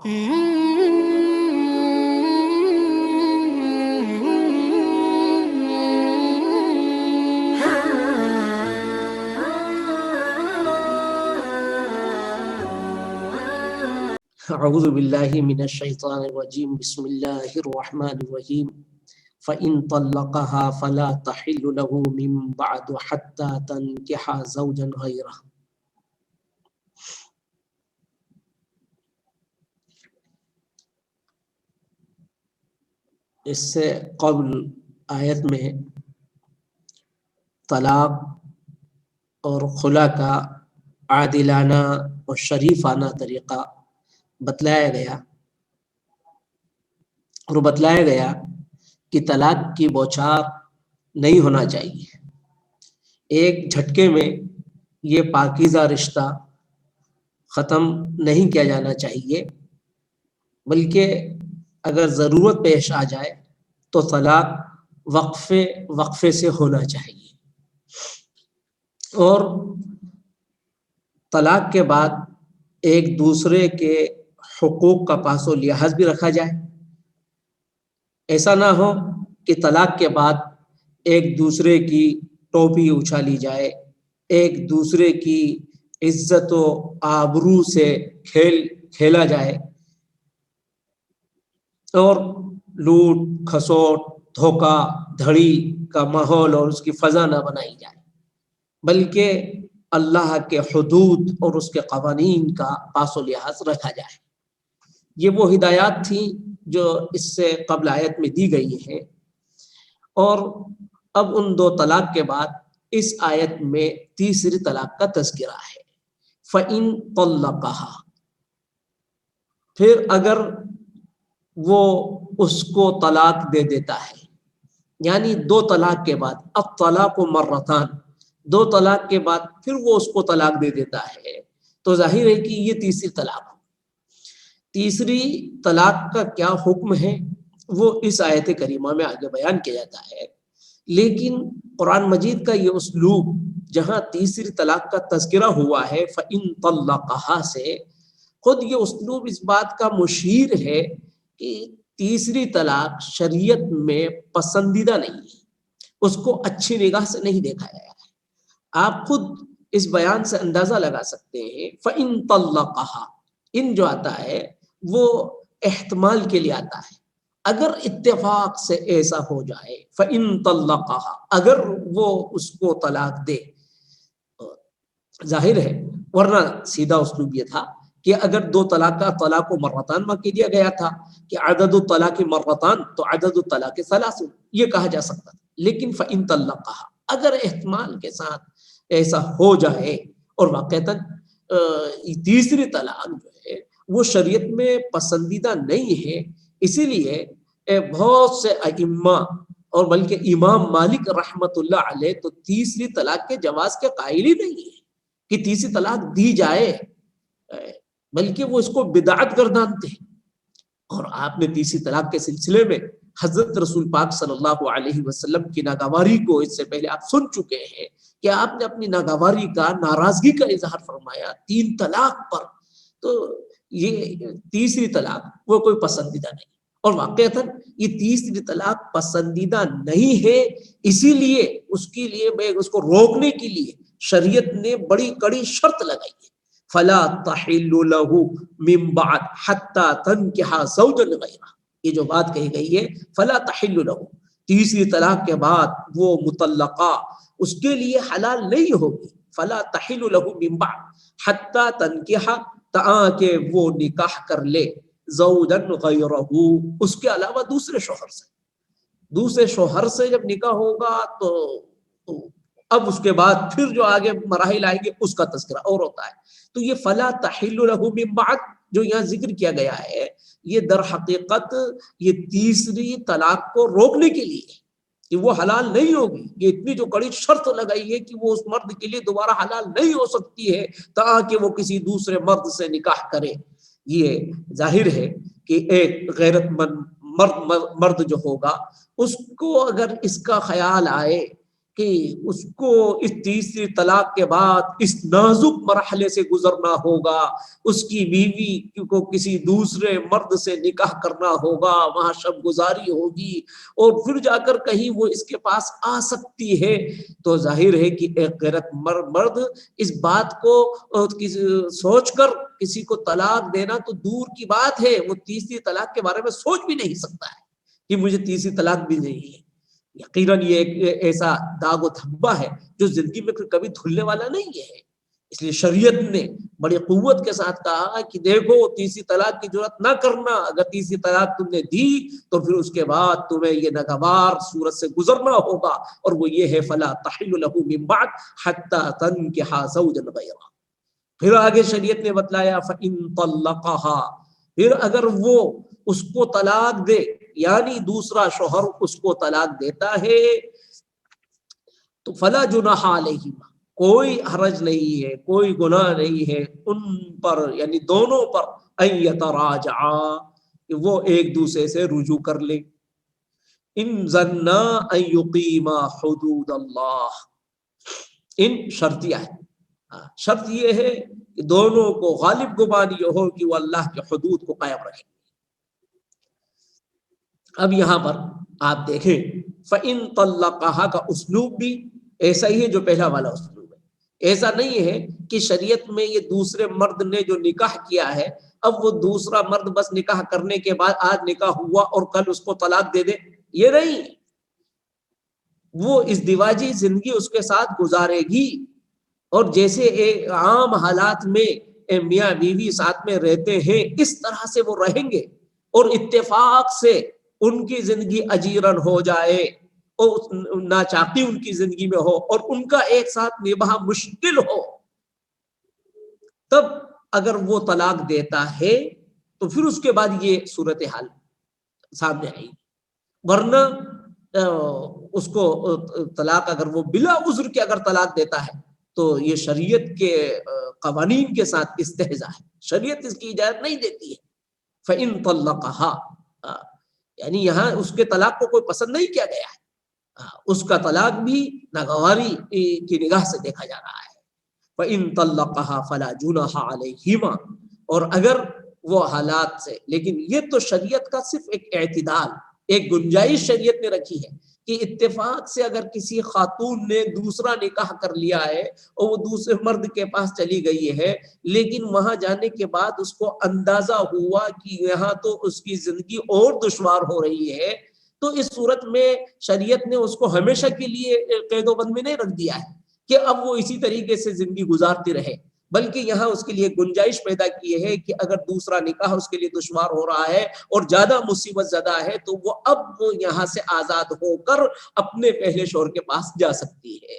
اعوذ باللہ من الشیطان الرجیم بسم اللہ الرحمن الرحیم فَإِن طَلَّقَهَا فَلَا تَحِلُّ لَهُ مِن بَعْدُ حَتَّى تَنكِحَ زَوْجًا غَيْرَهُ۔ اس سے قبل آیت میں طلاق اور خلا کا عادلانہ اور شریفانہ طریقہ بتلایا گیا، اور بتلایا گیا کہ طلاق کی بوچھار نہیں ہونا چاہیے۔ ایک جھٹکے میں یہ پاکیزہ رشتہ ختم نہیں کیا جانا چاہیے، بلکہ اگر ضرورت پیش آ جائے تو طلاق وقفے سے ہونا چاہیے، اور طلاق کے بعد ایک دوسرے کے حقوق کا پاس و لحاظ بھی رکھا جائے۔ ایسا نہ ہو کہ طلاق کے بعد ایک دوسرے کی ٹوپی اچھالی جائے، ایک دوسرے کی عزت و آبرو سے کھیلا جائے، اور لوٹ کھسوٹ دھوکہ دھڑی کا ماحول اور اس کی فضا نہ بنائی جائے، بلکہ اللہ کے حدود اور اس کے قوانین کا پاس و لحاظ رکھا جائے۔ یہ وہ ہدایات تھیں جو اس سے قبل آیت میں دی گئی ہیں، اور اب ان دو طلاق کے بعد اس آیت میں تیسری طلاق کا تذکرہ ہے۔ فَإِن طَلَّقَهَا، پھر اگر وہ اس کو طلاق دے دیتا ہے، یعنی دو طلاق کے بعد، الطلاق مرتان، دو طلاق کے بعد پھر وہ اس کو طلاق دے دیتا ہے، تو ظاہر ہے کہ یہ تیسری طلاق ہو۔ تیسری طلاق کا کیا حکم ہے وہ اس آیت کریمہ میں آگے بیان کیا جاتا ہے، لیکن قرآن مجید کا یہ اسلوب جہاں تیسری طلاق کا تذکرہ ہوا ہے فَإِن طَلَّقَهَا سے، خود یہ اسلوب اس بات کا مشیر ہے کہ تیسری طلاق شریعت میں پسندیدہ نہیں ہے، اس کو اچھی نگاہ سے نہیں دیکھا گیا ہے۔ آپ خود اس بیان سے اندازہ لگا سکتے ہیں، فَإِن طَلَّقَهَا، ان جو آتا ہے وہ احتمال کے لیے آتا ہے، اگر اتفاق سے ایسا ہو جائے، فَإِن طَلَّقَهَا، اگر وہ اس کو طلاق دے، ظاہر ہے، ورنہ سیدھا اسلوب یہ تھا کہ اگر دو طلاق کا طلاق و مرتان میں کہہ دیا گیا تھا کہ عدد الطلاق مرتان، تو عدد الطلاق ثلاث یہ کہا جا سکتا تھا، لیکن فَإِن طَلَّقَهَا، اگر احتمال کے ساتھ ایسا ہو جائے، اور واقعتاً تیسری طلاق جو ہے وہ شریعت میں پسندیدہ نہیں ہے، اسی لیے بہت سے ائمہ اور بلکہ امام مالک رحمت اللہ علیہ تو تیسری طلاق کے جواز کے قائل ہی نہیں ہے کہ تیسری طلاق دی جائے، بلکہ وہ اس کو بدعت گردانتے ہیں۔ اور آپ نے تیسری طلاق کے سلسلے میں حضرت رسول پاک صلی اللہ علیہ وسلم کی ناگواری کو اس سے پہلے آپ سن چکے ہیں کہ آپ نے اپنی ناگواری کا، ناراضگی کا اظہار فرمایا 3 طلاق پر، تو یہ تیسری طلاق وہ کوئی پسندیدہ نہیں، اور واقعتاً یہ تیسری طلاق پسندیدہ نہیں ہے، اسی لیے اس کے لیے اس کو روکنے کے لیے شریعت نے بڑی کڑی شرط لگائی ہے، فَلَا تَحِلُّ لَهُ مِن بَعْدُ حَتَّى تَنكِحَ زَوْجًا غَيْرَهُ، یہ جو بات کہی گئی ہے فَلَا تَحِلُّ لَهُ، تیسری طلاق کے بعد وہ مطلقہ اس کے لیے حلال نہیں ہوگی، فَلَا تَحِلُّ لَهُ مِن بَعْدُ حَتَّى تَنكِحَ، تاکہ وہ نکاح کر لے، زوجن غیرہ، اس کے علاوہ دوسرے شوہر سے جب نکاح ہوگا تو اب اس کے بعد پھر جو آگے مراحل آئیں گے اس کا تذکرہ اور ہوتا ہے۔ تو یہ فلا تحل لہ من بعد جو یہاں ذکر کیا گیا ہے، یہ در حقیقت یہ تیسری طلاق کو روکنے کے لیے کہ وہ حلال نہیں ہوگی، یہ اتنی جو کڑی شرط لگائی ہے کہ وہ اس مرد کے لیے دوبارہ حلال نہیں ہو سکتی ہے تاکہ وہ کسی دوسرے مرد سے نکاح کرے۔ یہ ظاہر ہے کہ ایک غیرت مند مرد جو ہوگا اس کو اگر اس کا خیال آئے کہ اس کو اس تیسری طلاق کے بعد اس نازک مرحلے سے گزرنا ہوگا، اس کی بیوی کو کسی دوسرے مرد سے نکاح کرنا ہوگا، وہاں شب گزاری ہوگی اور پھر جا کر کہیں وہ اس کے پاس آ سکتی ہے، تو ظاہر ہے کہ ایک غیرت مرد اس بات کو سوچ کر کسی کو طلاق دینا تو دور کی بات ہے، وہ تیسری طلاق کے بارے میں سوچ بھی نہیں سکتا ہے کہ مجھے تیسری طلاق بھی نہیں ہے۔ یقیناً یہ ایک ایسا داغ و دھبا ہے جو زندگی میں کبھی دھلنے والا نہیں ہے۔ اس لیے شریعت نے بڑی قوت کے ساتھ کہا کہ دیکھو تیسری طلاق کی ضرورت نہ کرنا، اگر تیسری طلاق تم نے دی تو پھر اس کے بعد تمہیں یہ ناگوار صورت سے گزرنا ہوگا، اور وہ یہ ہے فلا تحل له من بعد حتى تنكح زوجا غيره۔ پھر آگے شریعت نے بتلایا فَإِن طَلَّقَهَا، پھر اگر وہ اس کو طلاق دے، یعنی دوسرا شوہر اس کو طلاق دیتا ہے، تو فلا جناح علیہما، کوئی حرج نہیں ہے، کوئی گناہ نہیں ہے ان پر، یعنی دونوں پر، ان یتراجعا، کہ وہ ایک دوسرے سے رجوع کر لے، ان ظنا ان یقیما حدود اللہ، ان شرطیہ ہے، شرط یہ ہے کہ دونوں کو غالب گمان یہ ہو کہ وہ اللہ کے حدود کو قائم رکھیں۔ اب یہاں پر آپ دیکھیں فَإِن طَلَّقَهَا کا اسلوب بھی ایسا ہی ہے جو پہلا والا اسلوب ہے۔ ایسا نہیں ہے کہ شریعت میں یہ دوسرے مرد نے جو نکاح کیا ہے اب وہ دوسرا مرد بس نکاح کرنے کے بعد آج نکاح ہوا اور کل اس کو طلاق دے دے، یہ نہیں، وہ ازدواجی زندگی اس کے ساتھ گزارے گی، اور جیسے ایک عام حالات میں میاں بیوی ساتھ میں رہتے ہیں اس طرح سے وہ رہیں گے، اور اتفاق سے ان کی زندگی اجیرن ہو جائے اور ناچاقی ان کی زندگی میں ہو اور ان کا ایک ساتھ نبھا مشکل ہو، تب اگر وہ طلاق دیتا ہے تو پھر اس کے بعد یہ صورتحال سامنے آئی، ورنہ اس کو طلاق اگر وہ بلا عذر کے اگر طلاق دیتا ہے تو یہ شریعت کے قوانین کے ساتھ استہزاء ہے، شریعت اس کی اجازت نہیں دیتی ہے۔ فَإِن طَلَّقَهَا، یعنی یہاں اس کے طلاق کو کوئی پسند نہیں کیا گیا ہے، اس کا طلاق بھی ناگواری کی نگاہ سے دیکھا جا رہا ہے۔ فَإِن طَلَّقَهَا فَلَا جُنَاحَ عَلَيْهِمَا، اور اگر وہ حالات سے، لیکن یہ تو شریعت کا صرف ایک اعتدال، ایک گنجائش شریعت نے رکھی ہے کہ اتفاق سے اگر کسی خاتون نے دوسرا نکاح کر لیا ہے اور وہ دوسرے مرد کے پاس چلی گئی ہے، لیکن وہاں جانے کے بعد اس کو اندازہ ہوا کہ یہاں تو اس کی زندگی اور دشوار ہو رہی ہے، تو اس صورت میں شریعت نے اس کو ہمیشہ کے لیے قید و بند میں نہیں رکھ دیا ہے کہ اب وہ اسی طریقے سے زندگی گزارتی رہے، بلکہ یہاں اس کے لیے گنجائش پیدا کی ہے کہ اگر دوسرا نکاح اس کے لیے دشوار ہو رہا ہے اور زیادہ مصیبت زدہ ہے تو وہ اب یہاں سے آزاد ہو کر اپنے پہلے شوہر کے پاس جا سکتی ہے،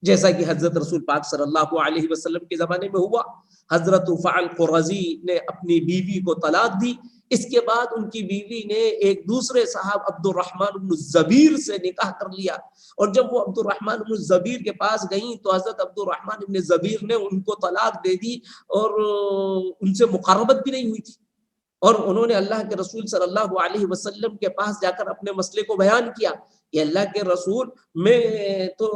جیسا کہ حضرت رسول پاک صلی اللہ علیہ وسلم کے زمانے میں ہوا۔ حضرت فعل قرظی نے اپنی بیوی کو طلاق دی، اس کے بعد ان کی بیوی نے ایک دوسرے صاحب عبد الرحمن بن الزبیر سے نکاح کر لیا، اور جب وہ عبد الرحمن بن الزبیر کے پاس گئیں تو حضرت عبد الرحمن بن الزبیر نے ان کو طلاق دے دی، اور ان سے مقاربت بھی نہیں ہوئی تھی، اور انہوں نے اللہ کے رسول صلی اللہ علیہ وسلم کے پاس جا کر اپنے مسئلے کو بیان کیا کہ اللہ کے رسول، میں تو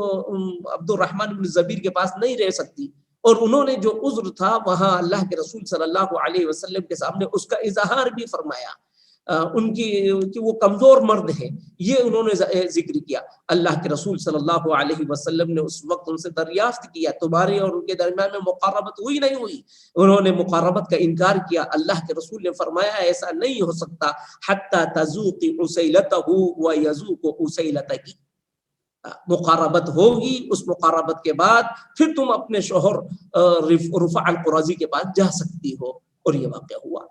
عبد الرحمن بن زبیر کے پاس نہیں رہ سکتی، اور انہوں نے جو عذر تھا وہاں اللہ کے رسول صلی اللہ علیہ وسلم کے سامنے اس کا اظہار بھی فرمایا، ان کی کہ وہ کمزور مرد ہیں، یہ انہوں نے ذکر کیا۔ اللہ کے رسول صلی اللہ علیہ وسلم نے اس وقت ان سے دریافت کیا تمہاری اور ان کے درمیان میں مقاربت ہوئی نہیں ہوئی؟ انہوں نے مقاربت کا انکار کیا۔ اللہ کے رسول نے فرمایا ایسا نہیں ہو سکتا حتی تذوقی عسیلتہ ویذوق عسیلتک، مقاربت ہوگی، اس مقاربت کے بعد پھر تم اپنے شوہر رفع القرظی کے پاس جا سکتی ہو، اور یہ واقعہ ہوا۔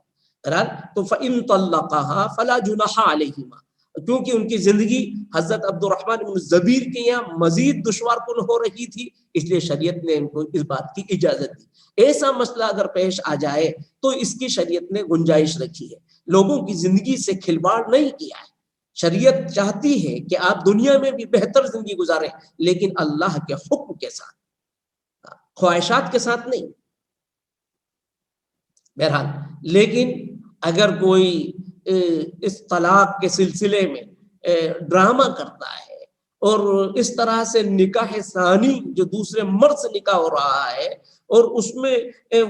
تو فَإِن طَلَّقَهَا فَلَا جُنَاحَ عَلَيْهِمَا، کیونکہ ان کی زندگی حضرت عبد الرحمن بن زبیر کے یہاں مزید دشوار کن ہو رہی تھی، اس لیے شریعت نے ان کو اس بات کی اجازت دی۔ ایسا مسئلہ اگر پیش آ جائے تو اس کی شریعت نے گنجائش رکھی ہے، لوگوں کی زندگی سے کھلواڑ نہیں کیا ہے۔ شریعت چاہتی ہے کہ آپ دنیا میں بھی بہتر زندگی گزاریں، لیکن اللہ کے حکم کے ساتھ، خواہشات کے ساتھ نہیں۔ بہرحال لیکن اگر کوئی اس طلاق کے سلسلے میں ڈرامہ کرتا ہے اور اس طرح سے نکاح ثانی جو دوسرے مرد سے نکاح ہو رہا ہے اور اس میں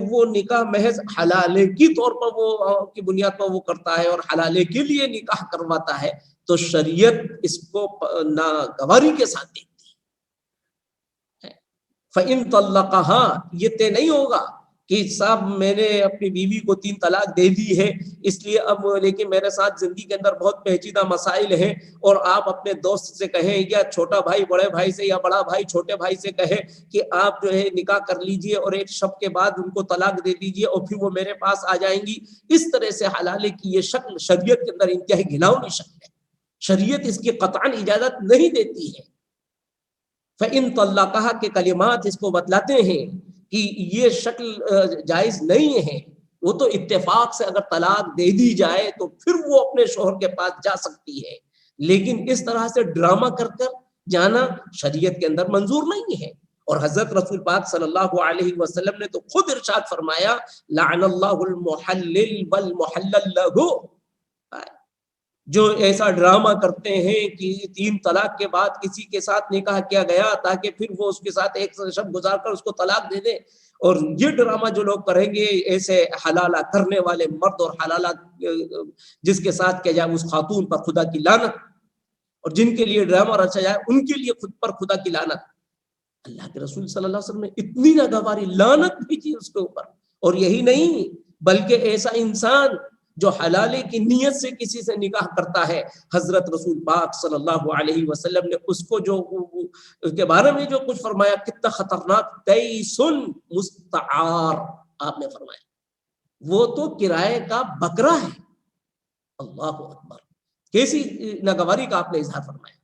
وہ نکاح محض حلالے کی طور پر وہ کی بنیاد پر وہ کرتا ہے اور حلالے کے لیے نکاح کرواتا ہے، تو شریعت اس کو ناگواری کے ساتھ دیکھتی ہے۔ فَإِن طَلَّقَهَا، یہ طے نہیں ہوگا کہ صاحب میں نے اپنی بیوی کو 3 طلاق دے دی ہے، اس لیے اب لیکن میرے ساتھ زندگی کے اندر بہت پیچیدہ مسائل ہیں، اور آپ اپنے دوست سے کہیں یا چھوٹا بھائی بڑے بھائی سے یا بڑا بھائی چھوٹے بھائی سے کہے کہ آپ جو ہے نکاح کر لیجئے اور ایک شب کے بعد ان کو طلاق دے دیجئے اور پھر وہ میرے پاس آ جائیں گی، اس طرح سے حلالے کی یہ شکل شریعت کے اندر انتہائی گھناؤنی شکل ہے، شریعت اس کی قطعاً اجازت نہیں دیتی ہے۔ فَإِن طَلَّقَهَا کے کلمات اس کو بتلاتے ہیں کہ یہ شکل جائز نہیں ہے، وہ تو اتفاق سے اگر طلاق دے دی جائے تو پھر وہ اپنے شوہر کے پاس جا سکتی ہے، لیکن اس طرح سے ڈرامہ کر جانا شریعت کے اندر منظور نہیں ہے۔ اور حضرت رسول پاک صلی اللہ علیہ وسلم نے تو خود ارشاد فرمایا لعن اللہ المحلل والمحلل لہ، جو ایسا ڈرامہ کرتے ہیں کہ 3 طلاق کے بعد کسی کے ساتھ نکاح کیا گیا تاکہ پھر وہ اس کے ساتھ ایک شب گزار کر اس کو طلاق دے دے، اور یہ ڈرامہ جو لوگ کریں گے ایسے حلالہ کرنے والے مرد اور حلالہ جس کے ساتھ کیا جائے اس خاتون پر خدا کی لعنت، اور جن کے لیے ڈرامہ رچا جائے ان کے لیے خود پر خدا کی لعنت۔ اللہ کے رسول صلی اللہ علیہ وسلم نے اتنی ناگواری لعنت بھیجی اس کے اوپر، اور یہی نہیں بلکہ ایسا انسان جو حلالے کی نیت سے کسی سے نکاح کرتا ہے، حضرت رسول پاک صلی اللہ علیہ وسلم نے اس کو جو اس کے بارے میں جو کچھ فرمایا کتنا خطرناک، تیسن مستعار، آپ نے فرمایا وہ تو کرائے کا بکرا ہے۔ اللہ اکبر، کیسی ناگواری کا آپ نے اظہار فرمایا۔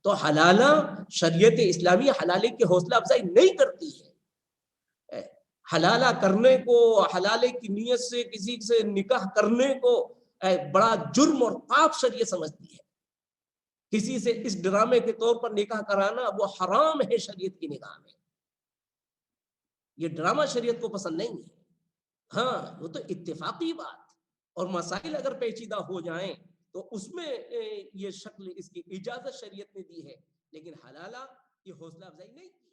تو حلالہ شریعت اسلامی حلالے کی حوصلہ افزائی نہیں کرتی ہے، حلالہ کرنے کو، حلالے کی نیت سے کسی سے نکاح کرنے کو بڑا جرم اور پاپ شریعت سمجھتی ہے۔ کسی سے اس ڈرامے کے طور پر نکاح کرانا وہ حرام ہے شریعت کی نگاہ میں، یہ ڈرامہ شریعت کو پسند نہیں ہے۔ ہاں وہ تو اتفاقی بات، اور مسائل اگر پیچیدہ ہو جائیں تو اس میں یہ شکل اس کی اجازت شریعت نے دی ہے، لیکن حلالہ کی حوصلہ افزائی نہیں کی۔